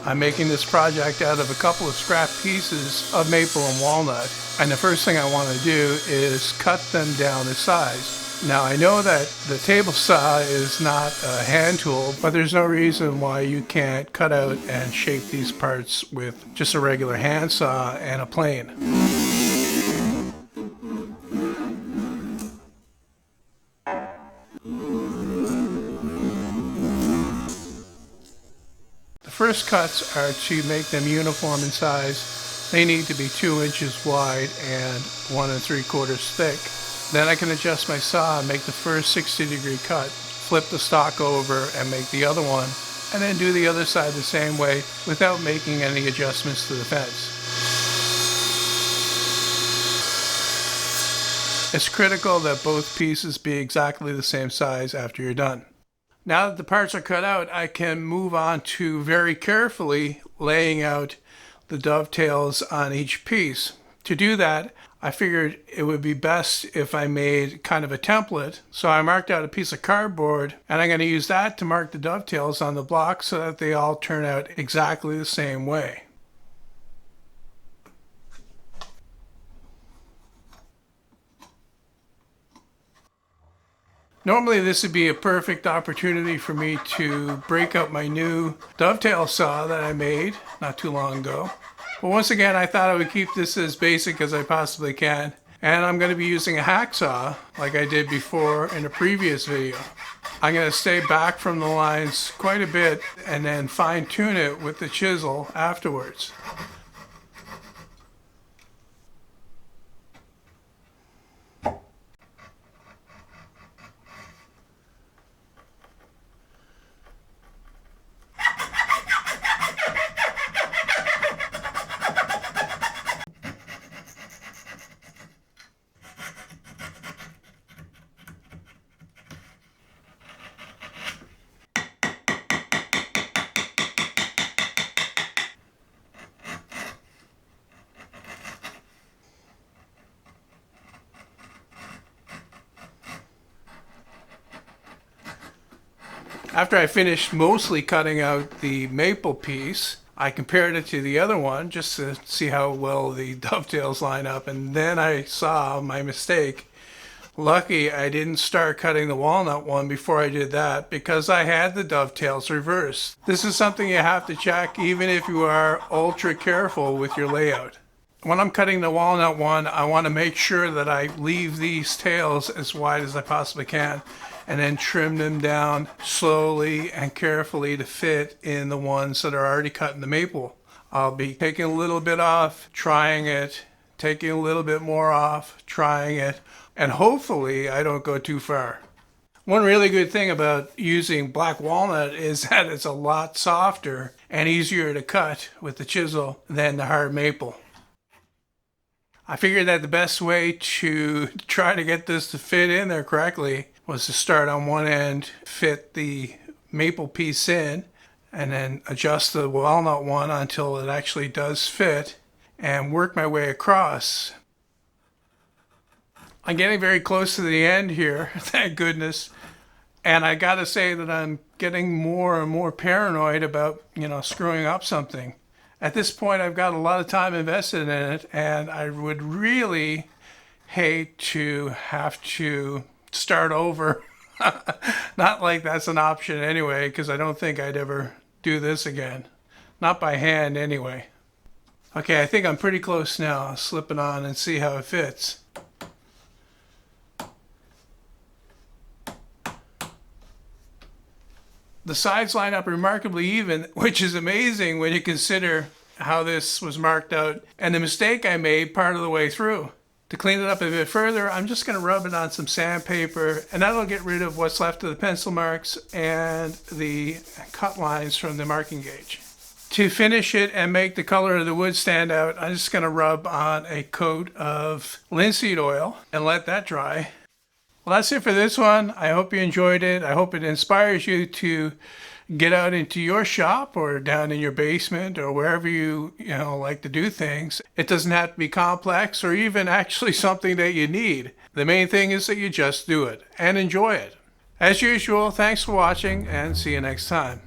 I'm making this project out of a couple of scrap pieces of maple and walnut, and the first thing I want to do is cut them down to size. Now I know that the table saw is not a hand tool, but there's no reason why you can't cut out and shape these parts with just a regular hand saw and a plane. The first cuts are to make them uniform in size. They need to be 2 inches wide and 1 3/4 thick. Then I can adjust my saw and make the first 60-degree cut, flip the stock over and make the other one, and then do the other side the same way without making any adjustments to the fence. It's critical that both pieces be exactly the same size after you're done. Now that the parts are cut out, I can move on to very carefully laying out the dovetails on each piece. To do that, I figured it would be best if I made kind of a template. So I marked out a piece of cardboard, and I'm going to use that to mark the dovetails on the block so that they all turn out exactly the same way. Normally this would be a perfect opportunity for me to break out my new dovetail saw that I made not too long ago. But once again, I thought I would keep this as basic as I possibly can. And I'm going to be using a hacksaw like I did before in a previous video. I'm going to stay back from the lines quite a bit and then fine tune it with the chisel afterwards. After I finished mostly cutting out the maple piece, I compared it to the other one just to see how well the dovetails line up, and then I saw my mistake. Lucky I didn't start cutting the walnut one before I did that because I had the dovetails reversed. This is something you have to check even if you are ultra careful with your layout. When I'm cutting the walnut one, I want to make sure that I leave these tails as wide as I possibly can and then trim them down slowly and carefully to fit in the ones that are already cut in the maple. I'll be taking a little bit off, trying it, taking a little bit more off, trying it, and hopefully I don't go too far. One really good thing about using black walnut is that it's a lot softer and easier to cut with the chisel than the hard maple. I figured that the best way to try to get this to fit in there correctly was to start on one end, fit the maple piece in, and then adjust the walnut one until it actually does fit, and work my way across. I'm getting very close to the end here, thank goodness, and I gotta say that I'm getting more and more paranoid about, screwing up something. At this point, I've got a lot of time invested in it, and I would really hate to have to start over. Not like that's an option anyway, because I don't think I'd ever do this again. Not by hand anyway. Okay, I think I'm pretty close now. I'll slip it on and see how it fits. The sides line up remarkably even, which is amazing when you consider how this was marked out and the mistake I made part of the way through. To clean it up a bit further, I'm just going to rub it on some sandpaper, and that'll get rid of what's left of the pencil marks and the cut lines from the marking gauge. To finish it and make the color of the wood stand out, I'm just going to rub on a coat of linseed oil and let that dry. Well, that's it for this one. I hope you enjoyed it. I hope it inspires you to get out into your shop or down in your basement or wherever you like to do things. It doesn't have to be complex or even actually something that you need. The main thing is that you just do it and enjoy it. As usual, thanks for watching and see you next time.